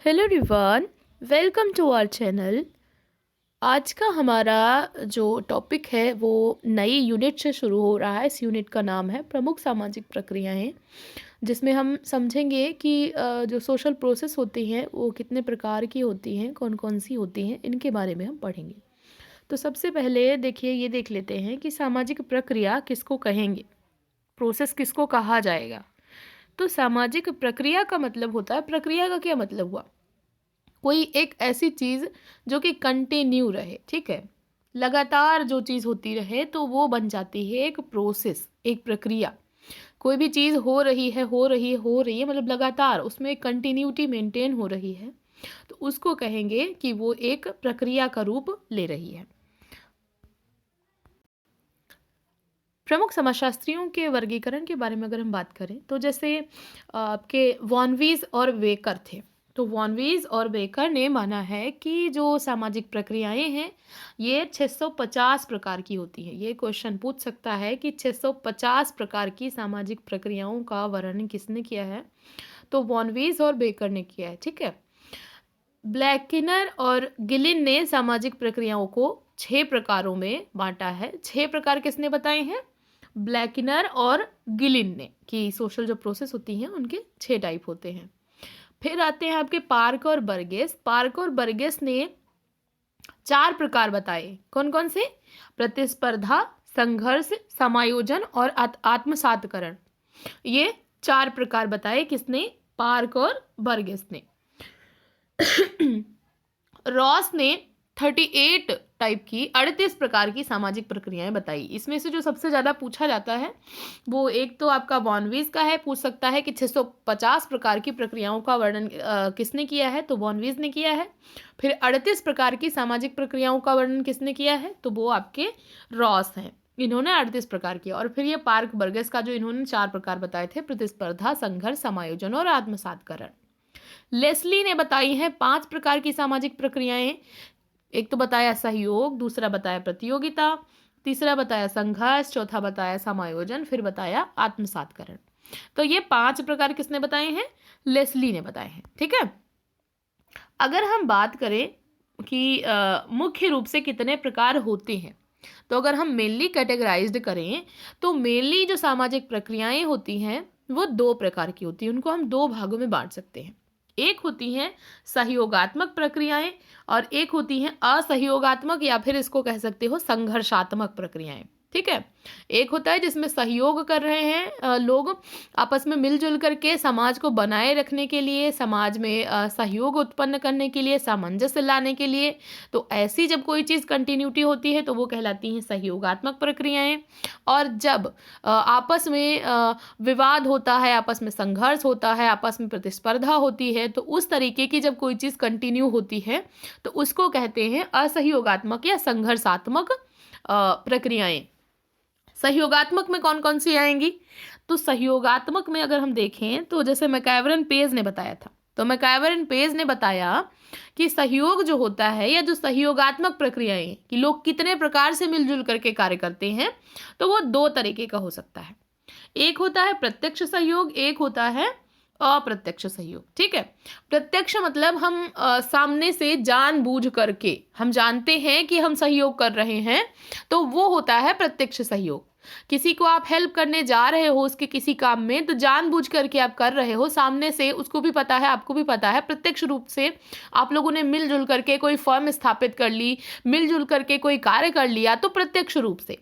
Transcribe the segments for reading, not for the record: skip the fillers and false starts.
Hello everyone, welcome to our channel. आज का हमारा जो टॉपिक है वो नई यूनिट से शुरू हो रहा है। इस यूनिट का नाम है प्रमुख सामाजिक प्रक्रियाएं, जिसमें हम समझेंगे कि जो सोशल प्रोसेस होती हैं वो कितने प्रकार की होती हैं, कौन कौन सी होती हैं, इनके बारे में हम पढ़ेंगे। तो सबसे पहले देखिए, ये देख लेते हैं कि सामाजिक प्रक्रिया किसको कहेंगे, प्रोसेस किसको कहा जाएगा। तो सामाजिक प्रक्रिया का मतलब होता है, प्रक्रिया का क्या मतलब हुआ, कोई एक ऐसी चीज़ जो कि कंटिन्यू रहे, ठीक है, लगातार जो चीज़ होती रहे तो वो बन जाती है एक प्रोसेस, एक प्रक्रिया। कोई भी चीज़ हो रही है मतलब लगातार उसमें एक कंटिन्यूटी मेंटेन हो रही है, तो उसको कहेंगे कि वो एक प्रक्रिया का रूप ले रही है। प्रमुख समाजशास्त्रियों के वर्गीकरण के बारे में अगर हम बात करें तो जैसे आपके वॉनवीज और वेकर थे। तो वॉनवीज और बेकर ने माना है कि जो सामाजिक प्रक्रियाएं हैं ये 650 प्रकार की होती हैं। ये क्वेश्चन पूछ सकता है कि 650 प्रकार की सामाजिक प्रक्रियाओं का वर्णन किसने किया है, तो वॉनवीज और बेकर ने किया है, ठीक है। ब्लैकिनर और गिलिन ने सामाजिक प्रक्रियाओं को 6 प्रकारों में बांटा है। 6 प्रकार किसने बताए हैं? ब्लैकिनर और गिलिन ने, कि सोशल जो प्रोसेस होती हैं उनके 6 टाइप होते हैं। फिर आते हैं आपके पार्क और बर्गेस। पार्क और बर्गेस ने 4 प्रकार बताए। कौन कौन से? प्रतिस्पर्धा, संघर्ष, समायोजन और आत्मसातकरण। ये 4 प्रकार बताए किसने? पार्क और बर्गेस ने। रॉस ने 38 टाइप की 38 प्रकार की सामाजिक प्रक्रियाएं बताई। इसमें से जो सबसे ज़्यादा पूछा जाता है वो एक तो आपका वॉनवीज का है, पूछ सकता है कि 650 प्रकार की प्रक्रियाओं का वर्णन किसने किया है, तो वॉनवीज ने किया है। फिर 38 प्रकार की सामाजिक प्रक्रियाओं का वर्णन किसने किया है, तो वो आपके रॉस हैं, इन्होंने 38 प्रकार किया। और फिर ये पार्क बर्गेस का जो इन्होंने 4 प्रकार बताए थे, प्रतिस्पर्धा, संघर्ष, समायोजन और आत्मसातकरण। लेस्ली ने बताई हैं 5 प्रकार की सामाजिक प्रक्रियाएं। एक तो बताया सहयोग, दूसरा बताया प्रतियोगिता, तीसरा बताया संघर्ष, चौथा बताया समायोजन, फिर बताया आत्मसातकरण। तो ये 5 प्रकार किसने बताए हैं? लेस्ली ने बताए हैं, ठीक है। अगर हम बात करें कि मुख्य रूप से कितने प्रकार होते हैं, तो अगर हम मेनली कैटेगराइज्ड करें तो मेनली जो सामाजिक प्रक्रियाएं होती हैं वो 2 प्रकार की होती हैं। उनको हम 2 भागों में बांट सकते हैं। एक होती हैं सहयोगात्मक प्रक्रियाएं और एक होती हैं असहयोगात्मक, या फिर इसको कह सकते हो संघर्षात्मक प्रक्रियाएं, ठीक है। एक होता है जिसमें सहयोग कर रहे हैं लोग आपस में मिलजुल करके समाज को बनाए रखने के लिए, समाज में सहयोग उत्पन्न करने के लिए, सामंजस्य लाने के लिए। तो ऐसी जब कोई चीज़ कंटिन्यूटी होती है तो वो कहलाती हैं सहयोगात्मक प्रक्रियाएं। और जब आपस में विवाद होता है, आपस में संघर्ष होता है, आपस में प्रतिस्पर्धा होती है, तो उस तरीके की जब कोई चीज़ कंटिन्यू होती है तो उसको कहते हैं असहयोगात्मक या संघर्षात्मक प्रक्रियाएं। सहयोगात्मक में कौन कौन सी आएंगी? तो सहयोगात्मक में अगर हम देखें तो जैसे मैकएवरन पेज ने बताया था, तो मैकएवरन पेज ने बताया कि सहयोग जो होता है या जो सहयोगात्मक प्रक्रियाएं कि लोग कितने प्रकार से मिलजुल करके कार्य करते हैं, तो वो 2 तरीके का हो सकता है। एक होता है प्रत्यक्ष सहयोग, एक होता है अप्रत्यक्ष सहयोग, ठीक है। प्रत्यक्ष मतलब हम सामने से जानबूझ करके हम जानते हैं कि हम सहयोग कर रहे हैं, तो वो होता है प्रत्यक्ष सहयोग। किसी को आप हेल्प करने जा रहे हो उसके किसी काम में, तो जानबूझ करके आप कर रहे हो, सामने से उसको भी पता है, आपको भी पता है, प्रत्यक्ष रूप से आप लोगों ने मिलजुल करके कोई फर्म स्थापित कर ली, मिलजुल करके कोई कार्य कर लिया, तो प्रत्यक्ष रूप से।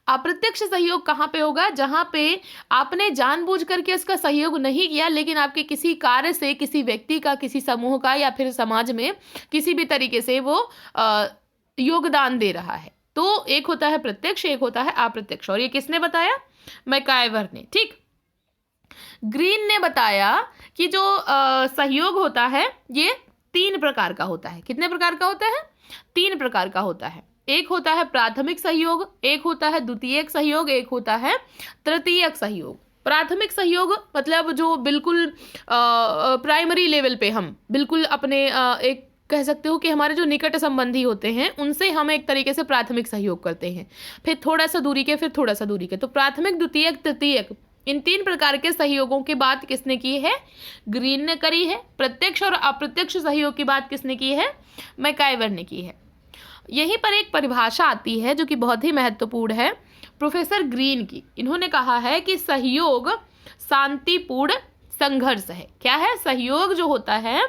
अप्रत्यक्ष सहयोग कहाँ पे होगा? जहाँ पे आपने जानबूझ करके उसका सहयोग नहीं किया, लेकिन आपके किसी कार्य से किसी व्यक्ति का, किसी समूह का या फिर समाज में किसी भी तरीके से वो योगदान दे रहा है। तो एक होता है प्रत्यक्ष, एक होता है अप्रत्यक्ष। और ये किसने बताया? मैकआइवर ने, ठीक। ग्रीन ने बताया कि जो सहयोग होता है ये 3 प्रकार का होता है। कितने प्रकार का होता है? 3 प्रकार का होता है। एक होता है प्राथमिक सहयोग, एक होता है द्वितीयक सहयोग, एक होता है तृतीयक सहयोग। प्राथमिक सहयोग मतलब जो बिल्कुल प्राइमरी लेवल पे हम बिल्कुल अपने एक कह सकते हो कि हमारे जो निकट संबंधी होते हैं उनसे हम एक तरीके से प्राथमिक सहयोग करते हैं, फिर थोड़ा सा दूरी के, फिर थोड़ा सा दूरी के। तो प्राथमिक, द्वितीयक, तृतीयक, इन 3 प्रकार के सहयोगों की बात किसने की है? ग्रीन ने करी है। प्रत्यक्ष और अप्रत्यक्ष सहयोग की बात किसने की है? मैकाइवर ने की है। यहीं पर एक परिभाषा आती है जो कि बहुत ही महत्वपूर्ण है, प्रोफेसर ग्रीन की। इन्होंने कहा है कि सहयोग शांतिपूर्ण संघर्ष है। क्या है? सहयोग जो होता है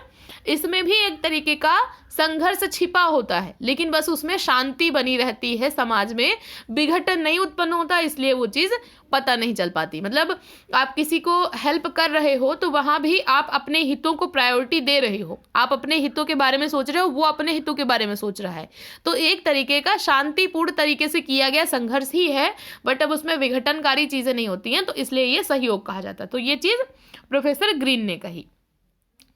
इसमें भी एक तरीके का संघर्ष छिपा होता है, लेकिन बस उसमें शांति बनी रहती है, समाज में विघटन नहीं उत्पन्न होता, इसलिए वो चीज़ पता नहीं चल पाती। मतलब आप किसी को हेल्प कर रहे हो तो वहाँ भी आप अपने हितों को प्रायोरिटी दे रहे हो, आप अपने हितों के बारे में सोच रहे हो, वो अपने हितों के बारे में सोच रहा है। तो एक तरीके का शांतिपूर्ण तरीके से किया गया संघर्ष ही है, बट अब उसमें विघटनकारी चीज़ें नहीं होती हैं, तो इसलिए ये सहयोग कहा जाता है। तो ये चीज़ प्रोफेसर ग्रीन ने कही।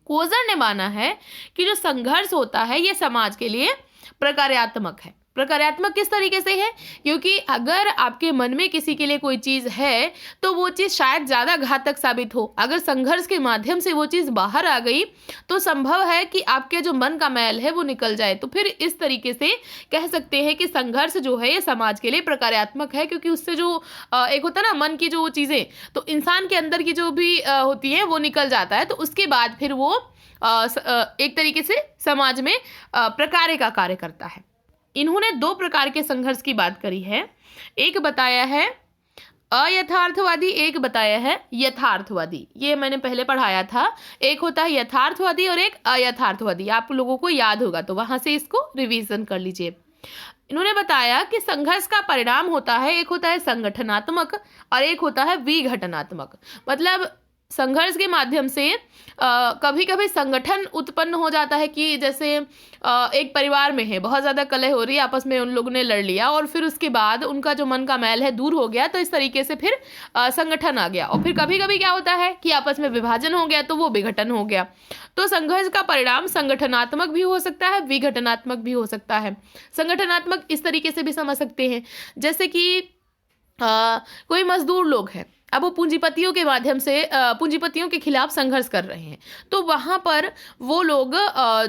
कोजर ने माना है कि जो संघर्ष होता है ये समाज के लिए प्रकार्यात्मक है। प्रकार्यात्मक किस तरीके से है? क्योंकि अगर आपके मन में किसी के लिए कोई चीज़ है तो वो चीज़ शायद ज़्यादा घातक साबित हो। अगर संघर्ष के माध्यम से वो चीज़ बाहर आ गई तो संभव है कि आपके जो मन का मैल है वो निकल जाए। तो फिर इस तरीके से कह सकते हैं कि संघर्ष जो है ये समाज के लिए प्रकार्यात्मक है, क्योंकि उससे जो एक होता है ना मन की जो चीज़ें, तो इंसान के अंदर की जो भी होती हैं वो निकल जाता है। तो उसके बाद फिर वो एक तरीके से समाज में प्रकार्य का कार्य करता है। इन्होंने 2 प्रकार के संघर्ष की बात करी है। एक बताया है अयथार्थवादी, एक बताया है यथार्थवादी। ये मैंने पहले पढ़ाया था। एक होता है यथार्थवादी और एक अयथार्थवादी। आप लोगों को याद होगा तो वहां से इसको रिवीजन कर लीजिए। इन्होंने बताया कि संघर्ष का परिणाम होता है, एक होता है संगठनात्मक और एक होता है विघटनात्मक। मतलब संघर्ष के माध्यम से कभी कभी संगठन उत्पन्न हो जाता है कि जैसे एक परिवार में है, बहुत ज़्यादा कलह हो रही है, आपस में उन लोगों ने लड़ लिया और फिर उसके बाद उनका जो मन का मैल है दूर हो गया, तो इस तरीके से फिर संगठन आ गया। और फिर कभी कभी क्या होता है कि आपस में विभाजन हो गया तो वो विघटन हो गया। तो संघर्ष का परिणाम संगठनात्मक भी हो सकता है, विघटनात्मक भी हो सकता है। संगठनात्मक इस तरीके से भी समझ सकते हैं, जैसे कि कोई मजदूर लोग हैं, अब वो पूंजीपतियों के माध्यम से पूंजीपतियों के खिलाफ संघर्ष कर रहे हैं, तो वहाँ पर वो लोग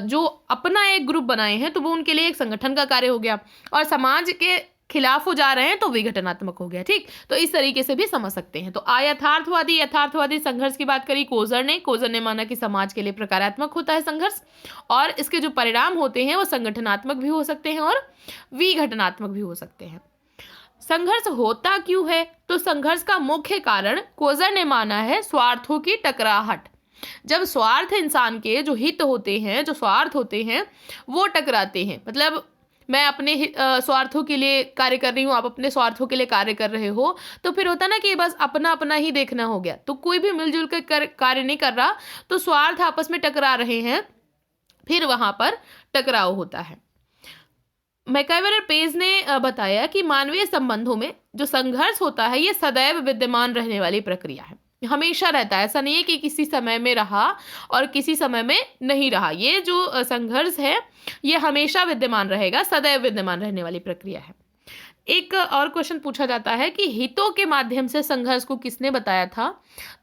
जो अपना एक ग्रुप बनाए हैं तो वो उनके लिए एक संगठन का कार्य हो गया, और समाज के खिलाफ हो जा रहे हैं तो विघटनात्मक हो गया। ठीक, तो इस तरीके से भी समझ सकते हैं। तो अयथार्थवादी यथार्थवादी संघर्ष की बात करी कोजर ने माना कि समाज के लिए प्रकारात्मक होता है संघर्ष, और इसके जो परिणाम होते हैं वो संगठनात्मक भी हो सकते हैं और विघटनात्मक भी हो सकते हैं। संघर्ष होता क्यों है? तो संघर्ष का मुख्य कारण कोजर ने माना है स्वार्थों की टकराहट। जब स्वार्थ इंसान के जो हित होते हैं, जो स्वार्थ होते हैं, वो टकराते हैं, मतलब मैं अपने स्वार्थों के लिए कार्य कर रही हूँ, आप अपने स्वार्थों के लिए कार्य कर रहे हो, तो फिर होता ना कि बस अपना अपना ही देखना हो गया, तो कोई भी मिलजुल कर कार्य नहीं कर रहा, तो स्वार्थ आपस में टकरा रहे हैं, फिर वहां पर टकराव होता है। मैकाइवर और पेज ने बताया कि मानवीय संबंधों में जो संघर्ष होता है ये सदैव विद्यमान रहने वाली प्रक्रिया है, हमेशा रहता है। ऐसा नहीं है कि किसी समय में रहा और किसी समय में नहीं रहा। ये जो संघर्ष है ये हमेशा विद्यमान रहेगा, सदैव विद्यमान रहने वाली प्रक्रिया है। एक और क्वेश्चन पूछा जाता है कि हितों के माध्यम से संघर्ष को किसने बताया था?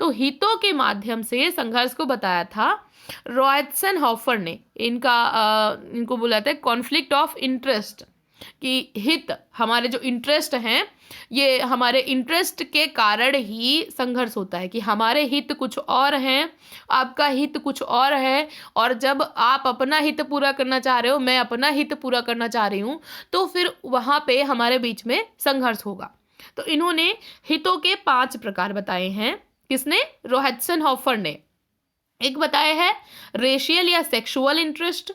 तो हितों के माध्यम से संघर्ष को बताया था रॉयटसन-हॉफर ने। इनको बुलाते हैं कॉन्फ्लिक्ट ऑफ इंटरेस्ट, कि हित, हमारे जो इंटरेस्ट हैं, ये हमारे इंटरेस्ट के कारण ही संघर्ष होता है, कि हमारे हित कुछ और हैं, आपका हित कुछ और है, और जब आप अपना हित पूरा करना चाह रहे हो, मैं अपना हित पूरा करना चाह रही हूँ, तो फिर वहाँ पे हमारे बीच में संघर्ष होगा। तो इन्होंने हितों के 5 प्रकार बताए हैं। किसने? रॉयटसन-हॉफर ने। एक बताया है रेशियल या सेक्सुअल इंटरेस्ट,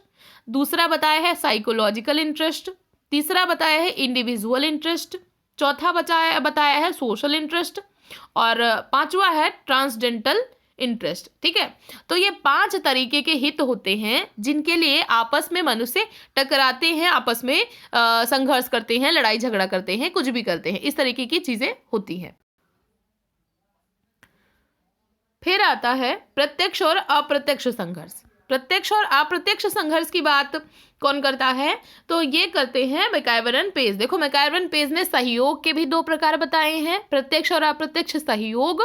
दूसरा बताया है साइकोलॉजिकल इंटरेस्ट, तीसरा बताया है इंडिविजुअल इंटरेस्ट, चौथा बताया है सोशल इंटरेस्ट, और 5वां है ट्रांसडेंटल इंटरेस्ट। ठीक है, तो ये 5 तरीके के हित होते हैं जिनके लिए आपस में मनुष्य टकराते हैं, आपस में संघर्ष करते हैं, लड़ाई झगड़ा करते हैं, कुछ भी करते हैं, इस तरीके की चीजें होती हैं। फिर आता है प्रत्यक्ष और अप्रत्यक्ष संघर्ष। प्रत्यक्ष और अप्रत्यक्ष संघर्ष की बात कौन करता है? तो ये करते हैं मैकाइवर एंड पेज। देखो, मैकाइवर एंड पेज ने सहयोग के भी 2 प्रकार बताए हैं, प्रत्यक्ष और अप्रत्यक्ष सहयोग,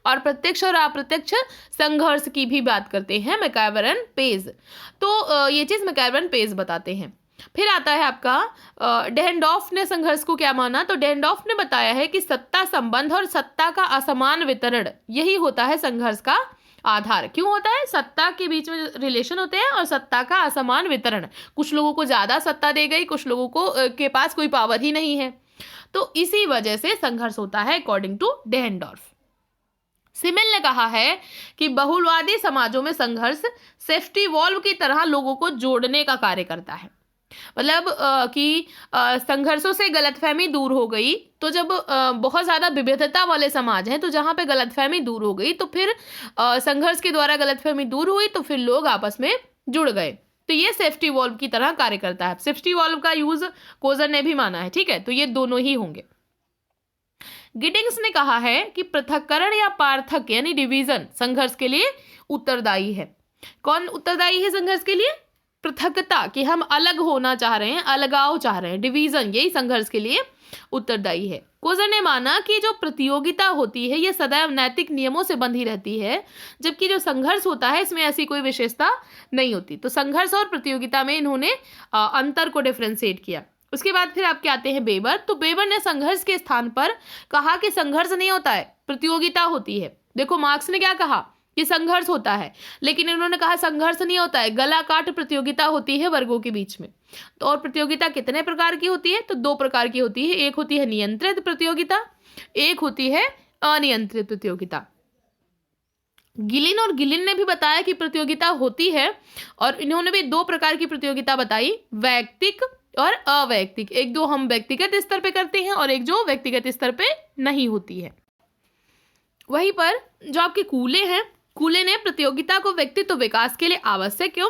और प्रत्यक्ष और अप्रत्यक्ष संघर्ष की भी बात करते हैं मैकाइवर एंड पेज। तो ये चीज मैकाइवर एंड पेज बताते हैं। फिर आता है आपका डेहनडॉफ ने संघर्ष को क्या माना, तो डेहनडॉफ ने बताया है कि सत्ता संबंध और सत्ता का असमान वितरण यही होता है संघर्ष का आधार। क्यों होता है? सत्ता के बीच में रिलेशन होते हैं और सत्ता का असमान वितरण, कुछ लोगों को ज्यादा सत्ता दे गई, कुछ लोगों को के पास कोई पावर ही नहीं है, तो इसी वजह से संघर्ष होता है अकॉर्डिंग टू डेहनडॉर्फ। सिमेल ने कहा है कि बहुलवादी समाजों में संघर्ष सेफ्टी वॉल्व की तरह लोगों को जोड़ने का कार्य करता है। मतलब कि संघर्षों से गलतफहमी दूर हो गई, तो जब बहुत ज़्यादा विविधता वाले समाज हैं तो जहाँ पे गलतफहमी दूर हो गई तो फिर संघर्ष के द्वारा गलतफहमी दूर हुई तो फिर लोग आपस में जुड़ गए, तो ये सेफ्टी वॉल्व की तरह कार्य करता है। सेफ्टी वॉल्व का यूज कोजर ने भी माना है, ठीक है, तो ये दोनों ही होंगे। गिडिंग्स ने कहा है कि पृथक्करण या पार्थक यानी डिवीजन संघर्ष के लिए उत्तरदायी है। कौन उत्तरदायी है संघर्ष के लिए? पृथकता, कि हम अलग होना चाह रहे हैं, अलगाव चाह रहे हैं, डिवीजन, यही संघर्ष के लिए उत्तरदायी है। कोजर ने माना कि जो प्रतियोगिता होती है ये सदैव नैतिक नियमों से बंधी रहती है, जबकि जो संघर्ष होता है इसमें ऐसी कोई विशेषता नहीं होती। तो संघर्ष और प्रतियोगिता में इन्होंने अंतर को डिफ्रेंशिएट किया। उसके बाद फिर आपके आते हैं बेबर। तो बेबर ने संघर्ष के स्थान पर कहा कि संघर्ष नहीं होता है, प्रतियोगिता होती है। देखो मार्क्स ने क्या कहा कि संघर्ष होता है, लेकिन इन्होंने कहा संघर्ष नहीं होता है, गला काट प्रतियोगिता होती है वर्गों के बीच में। तो और प्रतियोगिता कितने प्रकार की होती है? तो दो प्रकार की होती है, एक होती है नियंत्रित प्रतियोगिता, एक होती है अनियंत्रित प्रतियोगिता। गिलिन और गिलिन ने भी बताया कि प्रतियोगिता होती है, और इन्होंने भी दो प्रकार की प्रतियोगिता बताई, वैयक्तिक और अवैयक्तिक। एक जो हम व्यक्तिगत स्तर पे करते हैं और एक जो व्यक्तिगत स्तर पे नहीं होती है। वहीं पर जो आपके कूले हैं, कूले ने प्रतियोगिता को व्यक्तित्व विकास के लिए आवश्यक एवं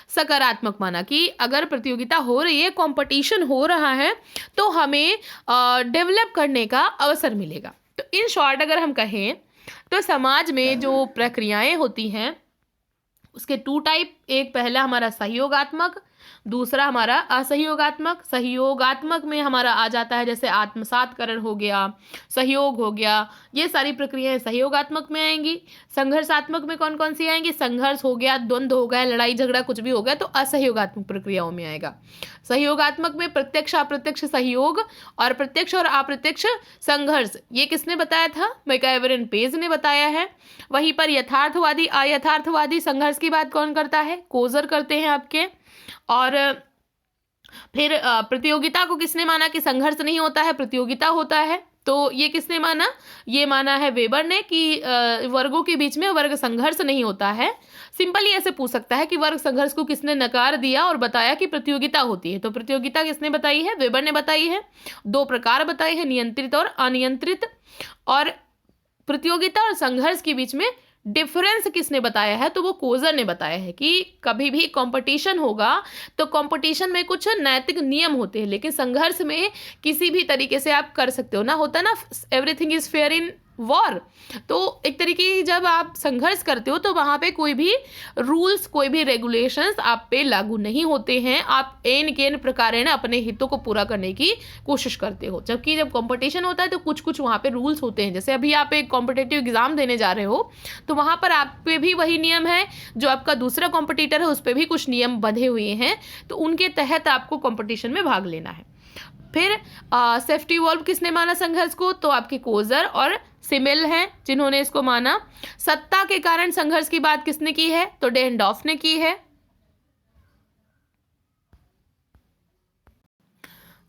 सकारात्मक माना, कि अगर प्रतियोगिता हो रही है, कंपटीशन हो रहा है, तो हमें डेवलप करने का अवसर मिलेगा। तो इन शॉर्ट अगर हम कहें तो समाज में जो प्रक्रियाएं होती हैं उसके टू टाइप, एक पहला हमारा सहयोगात्मक, दूसरा हमारा असहयोगात्मक। सहयोगात्मक में हमारा आ जाता है जैसे आत्मसातकरण हो गया, सहयोग हो गया, ये सारी प्रक्रियाएं सहयोगात्मक में आएंगी। संघर्षात्मक में कौन कौन सी आएंगी? संघर्ष हो गया, द्वंद्व हो गया, लड़ाई झगड़ा कुछ भी हो गया, तो असहयोगात्मक प्रक्रियाओं में आएगा। सहयोगात्मक में प्रत्यक्ष अप्रत्यक्ष सहयोग और प्रत्यक्ष और अप्रत्यक्ष संघर्ष, ये किसने बताया था? मैकइवर पेज ने बताया है। वहीं पर यथार्थवादी अयथार्थवादी संघर्ष की बात कौन करता है? कोजर करते हैं आपके। और फिर प्रतियोगिता को किसने माना कि संघर्ष नहीं होता है, प्रतियोगिता होता है? तो ये किसने माना? ये माना है वेबर ने कि वर्गों के बीच में वर्ग संघर्ष नहीं होता है। सिंपली ऐसे पूछ सकता है कि वर्ग संघर्ष को किसने नकार दिया और बताया कि प्रतियोगिता होती है? तो प्रतियोगिता किसने बताई है? वेबर ने बताई है। दो प्रकार बताए हैं, नियंत्रित और अनियंत्रित। और प्रतियोगिता और संघर्ष के बीच में डिफरेंस किसने बताया है? तो वो कोजर ने बताया है कि कभी भी कंपटीशन होगा तो कंपटीशन में कुछ नैतिक नियम होते हैं, लेकिन संघर्ष में किसी भी तरीके से आप कर सकते हो ना, होता ना everything is fair in war. तो एक तरीके की जब आप संघर्ष करते हो तो वहाँ पे कोई भी रूल्स, कोई भी रेगुलेशंस आप पे लागू नहीं होते हैं। आप एन केन प्रकारेण अपने हितों को पूरा करने की कोशिश करते हो, जबकि जब कंपटीशन होता है तो कुछ कुछ वहाँ पे रूल्स होते हैं। जैसे अभी आप एक कॉम्पिटेटिव एग्जाम देने जा रहे हो तो वहाँ पर आप पे भी वही नियम है, जो आपका दूसरा कॉम्पिटिटर है उस पर भी कुछ नियम बंधे हुए हैं, तो उनके तहत आपको कॉम्पिटिशन में भाग लेना है। फिर सेफ्टी वॉल्व किसने माना संघर्ष को? तो आपके कोजर और सिमेल हैं जिन्होंने इसको माना। सत्ता के कारण संघर्ष की बात किसने की है? तो डेहनडॉफ ने की है।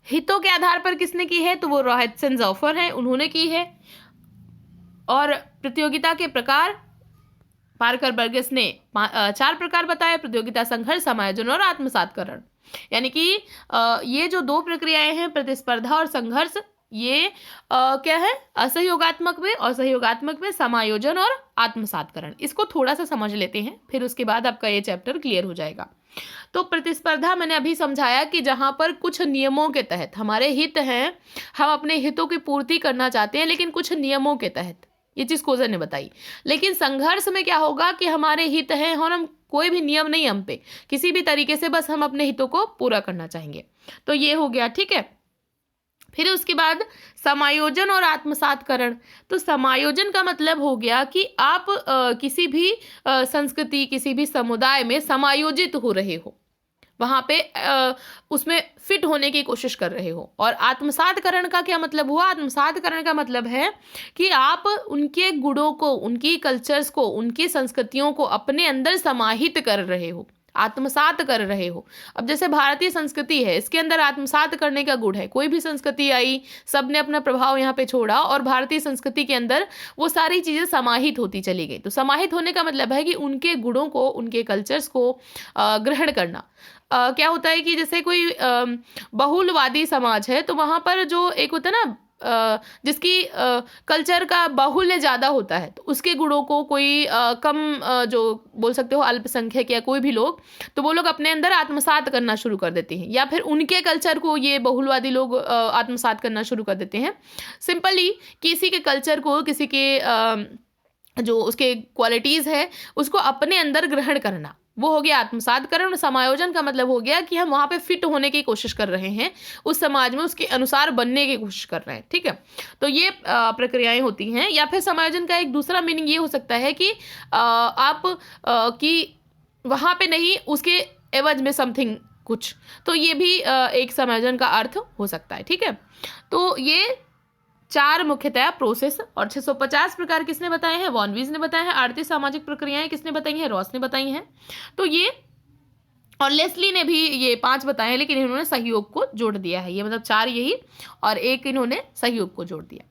हितों के आधार पर किसने की है? तो वो रॉबर्टसन-ज़ॉफर हैं, उन्होंने की है। और प्रतियोगिता के प्रकार पार्कर बर्गेस ने 4 प्रकार बताए: प्रतियोगिता, संघर्ष, समायोजन और आत्मसातकरण। यानी कि ये जो दो प्रक्रियाएं हैं, प्रतिस्पर्धा और संघर्ष, ये क्या है? असहयोगात्मक में, और सहयोगात्मक में समायोजन और आत्मसातकरण। इसको थोड़ा सा समझ लेते हैं, फिर उसके बाद आपका ये चैप्टर क्लियर हो जाएगा। तो प्रतिस्पर्धा मैंने अभी समझाया कि जहाँ पर कुछ नियमों के तहत हमारे हित हैं, हम अपने हितों की पूर्ति करना चाहते हैं, लेकिन कुछ नियमों के तहत, ये चीज़ कोजर ने बताई। लेकिन संघर्ष में क्या होगा कि हमारे हित हैं और हम कोई भी नियम नहीं हम पे, किसी भी तरीके से बस हम अपने हितों को पूरा करना चाहेंगे। तो ये हो गया, ठीक है। फिर उसके बाद समायोजन और आत्मसातकरण। तो समायोजन का मतलब हो गया कि आप किसी भी संस्कृति, किसी भी समुदाय में समायोजित हो रहे हो। वहाँ पे उसमें फिट होने की कोशिश कर रहे हो। और आत्मसातकरण का क्या मतलब हुआ? आत्मसातकरण का मतलब है कि आप उनके गुणों को, उनकी कल्चर्स को, उनकी संस्कृतियों को अपने अंदर समाहित कर रहे हो, आत्मसात कर रहे हो। अब जैसे भारतीय संस्कृति है, इसके अंदर आत्मसात करने का गुण है। कोई भी संस्कृति आई, सबने अपना प्रभाव यहाँ पे छोड़ा और भारतीय संस्कृति के अंदर वो सारी चीज़ें समाहित होती चली गई। तो समाहित होने का मतलब है कि उनके गुणों को, उनके कल्चर्स को ग्रहण करना। क्या होता है कि जैसे कोई बहुलवादी समाज है, तो वहाँ पर जो एक होता है ना, जिसकी कल्चर का बाहुल्य ज़्यादा होता है, तो उसके गुणों को कोई कम, जो बोल सकते हो अल्पसंख्यक या कोई भी लोग, तो वो लोग अपने अंदर आत्मसात करना शुरू कर देते हैं, या फिर उनके कल्चर को ये बहुलवादी लोग आत्मसात करना शुरू कर देते हैं। सिंपली किसी के कल्चर को, किसी के जो उसके क्वालिटीज़ है उसको अपने अंदर ग्रहण करना, वो हो गया आत्मसातकरण। समायोजन का मतलब हो गया कि हम वहाँ पे फिट होने की कोशिश कर रहे हैं, उस समाज में उसके अनुसार बनने की कोशिश कर रहे हैं। ठीक है, तो ये प्रक्रियाएं होती हैं। या फिर समायोजन का एक दूसरा मीनिंग ये हो सकता है कि आप कि वहाँ पे नहीं, उसके एवज में समथिंग कुछ, तो ये भी एक समायोजन का अर्थ हो सकता है। ठीक है, तो ये 4 मुख्यतः प्रोसेस और 650 प्रकार किसने बताए हैं? वॉन वीज ने बताए हैं। आर्थिक सामाजिक प्रक्रियाएं किसने बताई हैं? रॉस ने बताई हैं। तो ये, और लेस्ली ने भी ये 5 बताए हैं, लेकिन इन्होंने सहयोग को जोड़ दिया है। ये मतलब 4 यही और एक इन्होंने सहयोग को जोड़ दिया।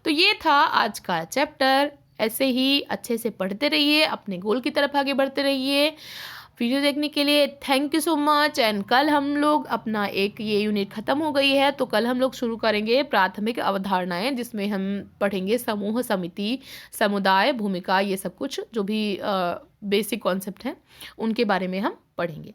तो ये था आज का चैप्टर। ऐसे ही अच्छे से पढ़ते रहिए, अपने गोल की तरफ आगे बढ़ते रहिए। वीडियो देखने के लिए thank you so much. And कल हम लोग अपना एक ये यूनिट ख़त्म हो गई है, तो कल हम लोग शुरू करेंगे प्राथमिक अवधारणाएं, जिसमें हम पढ़ेंगे समूह, समिति, समुदाय, भूमिका, ये सब कुछ जो भी बेसिक कॉन्सेप्ट हैं उनके बारे में हम पढ़ेंगे।